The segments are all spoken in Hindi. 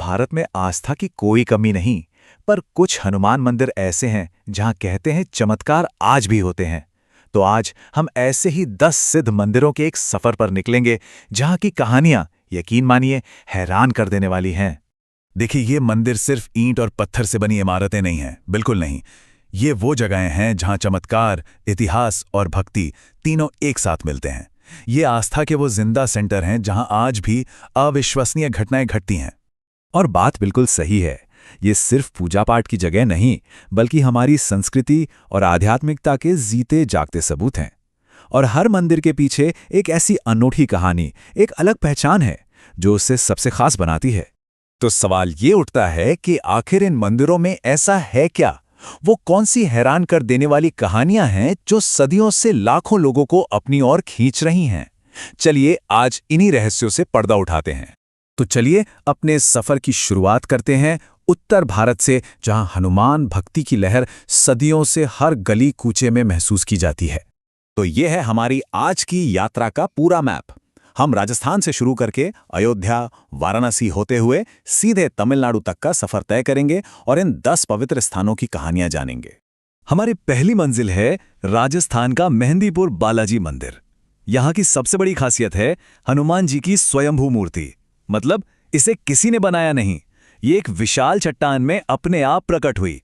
भारत में आस्था की कोई कमी नहीं, पर कुछ हनुमान मंदिर ऐसे हैं जहां कहते हैं चमत्कार आज भी होते हैं। तो आज हम ऐसे ही 10 सिद्ध मंदिरों के एक सफर पर निकलेंगे जहां की कहानियां, यकीन मानिए, हैरान कर देने वाली हैं। देखिए, ये मंदिर सिर्फ ईंट और पत्थर से बनी इमारतें नहीं हैं, बिल्कुल नहीं। ये वो जगहें हैं जहां चमत्कार, इतिहास और भक्ति तीनों एक साथ मिलते हैं। ये आस्था के वो जिंदा सेंटर हैं जहां आज भी अविश्वसनीय घटनाएं घटती हैं। और बात बिल्कुल सही है, ये सिर्फ पूजा पाठ की जगह नहीं, बल्कि हमारी संस्कृति और आध्यात्मिकता के जीते जागते सबूत हैं। और हर मंदिर के पीछे एक ऐसी अनोखी कहानी, एक अलग पहचान है जो उसे सबसे खास बनाती है। तो सवाल ये उठता है कि आखिर इन मंदिरों में ऐसा है क्या? वो कौन सी हैरान कर देने वाली कहानियां हैं जो सदियों से लाखों लोगों को अपनी ओर खींच रही हैं? चलिए आज इन्हीं रहस्यों से पर्दा उठाते हैं। तो चलिए अपने सफर की शुरुआत करते हैं उत्तर भारत से, जहां हनुमान भक्ति की लहर सदियों से हर गली कूचे में महसूस की जाती है। तो ये है हमारी आज की यात्रा का पूरा मैप। हम राजस्थान से शुरू करके अयोध्या, वाराणसी होते हुए सीधे तमिलनाडु तक का सफर तय करेंगे और इन 10 पवित्र स्थानों की कहानियां जानेंगे। हमारी पहली मंजिल है राजस्थान का मेहंदीपुर बालाजी मंदिर। यहाँ की सबसे बड़ी खासियत है हनुमान जी की स्वयंभू मूर्ति। मतलब इसे किसी ने बनाया नहीं, ये एक विशाल चट्टान में अपने आप प्रकट हुई।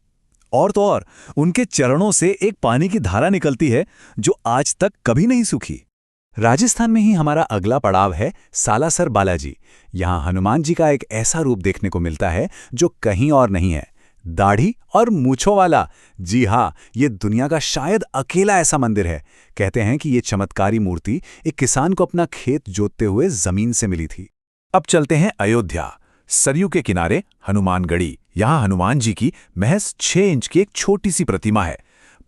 और तो और उनके चरणों से एक पानी की धारा निकलती है जो आज तक कभी नहीं सूखी। राजस्थान में ही हमारा अगला पड़ाव है सालासर बालाजी। यहाँ हनुमान जी का एक ऐसा रूप देखने को मिलता है जो कहीं और नहीं है, दाढ़ी और मूंछों वाला। जी हाँ, ये दुनिया का शायद अकेला ऐसा मंदिर है। कहते हैं कि ये चमत्कारी मूर्ति एक किसान को अपना खेत जोतते हुए जमीन से मिली थी। अब चलते हैं अयोध्या, सरयू के किनारे हनुमानगढ़ी। यहाँ हनुमान जी की महज 6 इंच की एक छोटी सी प्रतिमा है,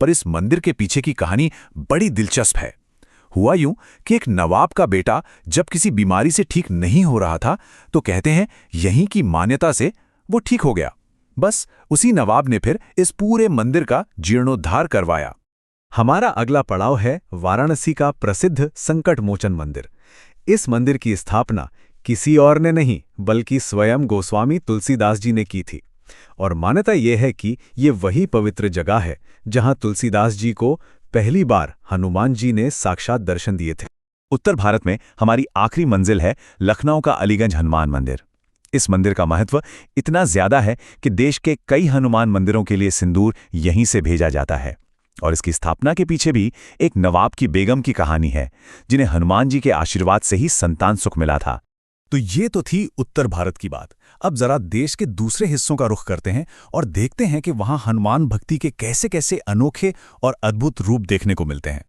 पर इस मंदिर के पीछे की कहानी बड़ी दिलचस्प है। हुआ यूं कि एक नवाब का बेटा जब किसी बीमारी से ठीक नहीं हो रहा था, तो कहते हैं यहीं की मान्यता से वो ठीक हो गया। बस उसी नवाब ने फिर इस पूरे मंदिर का जीर्णोद्धार करवाया। हमारा अगला पड़ाव है वाराणसी का प्रसिद्ध संकट मोचन मंदिर। इस मंदिर की स्थापना किसी और ने नहीं, बल्कि स्वयं गोस्वामी तुलसीदास जी ने की थी। और मान्यता यह है कि ये वही पवित्र जगह है जहां तुलसीदास जी को पहली बार हनुमान जी ने साक्षात दर्शन दिए थे। उत्तर भारत में हमारी आखिरी मंजिल है लखनऊ का अलीगंज हनुमान मंदिर। इस मंदिर का महत्व इतना ज्यादा है कि देश के कई हनुमान मंदिरों के लिए सिंदूर यहीं से भेजा जाता है। और इसकी स्थापना के पीछे भी एक नवाब की बेगम की कहानी है, जिन्हें हनुमान जी के आशीर्वाद से ही संतान सुख मिला था। तो ये तो थी उत्तर भारत की बात। अब जरा देश के दूसरे हिस्सों का रुख करते हैं और देखते हैं कि वहां हनुमान भक्ति के कैसे कैसे अनोखे और अद्भुत रूप देखने को मिलते हैं।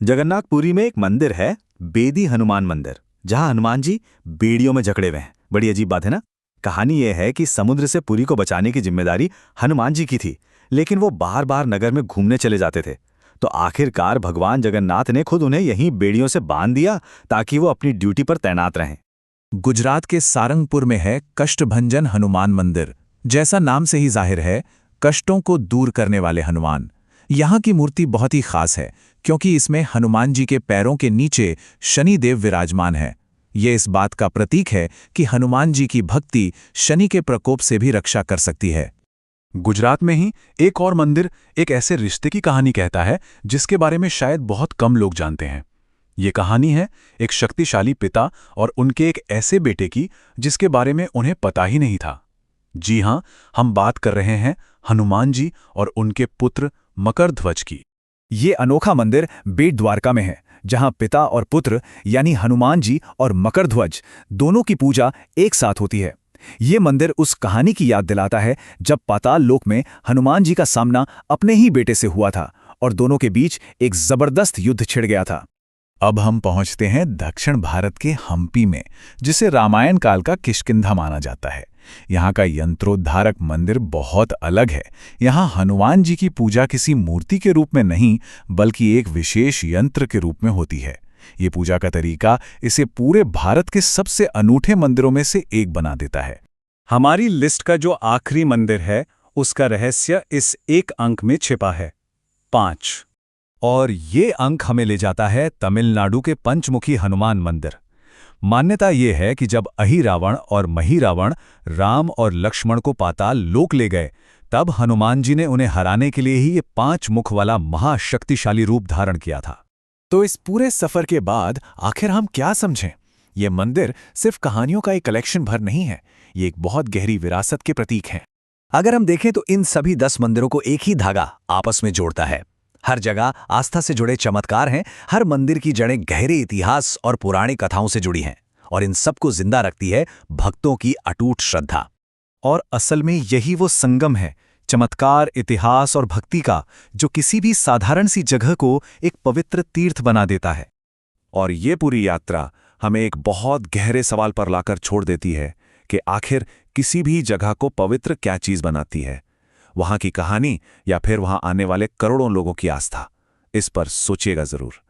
जगन्नाथपुरी में एक मंदिर है बेदी हनुमान मंदिर, जहां हनुमान जी बेड़ियों में जकड़े हुए हैं। बड़ी अजीब बात है ना। कहानी यह है कि समुद्र से पुरी को बचाने की जिम्मेदारी हनुमान जी की थी, लेकिन वो बार बार नगर में घूमने चले जाते थे। तो आखिरकार भगवान जगन्नाथ ने खुद उन्हें यहीं बेड़ियों से बांध दिया ताकि वो अपनी ड्यूटी पर तैनात रहें। गुजरात के सारंगपुर में है कष्टभंजन हनुमान मंदिर। जैसा नाम से ही जाहिर है, कष्टों को दूर करने वाले हनुमान। यहाँ की मूर्ति बहुत ही खास है क्योंकि इसमें हनुमान जी के पैरों के नीचे शनिदेव विराजमान है। ये इस बात का प्रतीक है कि हनुमान जी की भक्ति शनि के प्रकोप से भी रक्षा कर सकती है। गुजरात में ही एक और मंदिर एक ऐसे रिश्ते की कहानी कहता है जिसके बारे में शायद बहुत कम लोग जानते हैं। ये कहानी है एक शक्तिशाली पिता और उनके एक ऐसे बेटे की जिसके बारे में उन्हें पता ही नहीं था। जी हां, हम बात कर रहे हैं हनुमान जी और उनके पुत्र मकरध्वज की। ये अनोखा मंदिर बेट द्वारका में है, जहां पिता और पुत्र यानी हनुमान जी और मकरध्वज दोनों की पूजा एक साथ होती है। ये मंदिर उस कहानी की याद दिलाता है जब पाताल लोक में हनुमान जी का सामना अपने ही बेटे से हुआ था और दोनों के बीच एक जबरदस्त युद्ध छिड़ गया था। अब हम पहुंचते हैं दक्षिण भारत के हम्पी में, जिसे रामायण काल का किष्किंधा माना जाता है। यहाँ का यंत्रोद्धारक मंदिर बहुत अलग है। यहाँ हनुमान जी की पूजा किसी मूर्ति के रूप में नहीं, बल्कि एक विशेष यंत्र के रूप में होती है। ये पूजा का तरीका इसे पूरे भारत के सबसे अनूठे मंदिरों में से एक बना देता है। हमारी लिस्ट का जो आखिरी मंदिर है, उसका रहस्य इस एक अंक में छिपा है, 5। और ये अंक हमें ले जाता है तमिलनाडु के पंचमुखी हनुमान मंदिर। मान्यता ये है कि जब अहिरावण और महिरावण राम और लक्ष्मण को पाताल लोक ले गए, तब हनुमान जी ने उन्हें हराने के लिए ही ये 5 मुख वाला महाशक्तिशाली रूप धारण किया था। तो इस पूरे सफर के बाद आखिर हम क्या समझें? ये मंदिर सिर्फ कहानियों का एक कलेक्शन भर नहीं है, ये एक बहुत गहरी विरासत के प्रतीक हैं। अगर हम देखें तो इन सभी 10 मंदिरों को एक ही धागा आपस में जोड़ता है। हर जगह आस्था से जुड़े चमत्कार हैं, हर मंदिर की जड़ें गहरे इतिहास और पुरानी कथाओं से जुड़ी हैं, और इन सबको जिंदा रखती है भक्तों की अटूट श्रद्धा। और असल में यही वो संगम है, चमत्कार, इतिहास और भक्ति का, जो किसी भी साधारण सी जगह को एक पवित्र तीर्थ बना देता है। और ये पूरी यात्रा हमें एक बहुत गहरे सवाल पर लाकर छोड़ देती है कि आखिर किसी भी जगह को पवित्र क्या चीज बनाती है? वहां की कहानी या फिर वहां आने वाले करोड़ों लोगों की आस्था? इस पर सोचिएगा जरूर।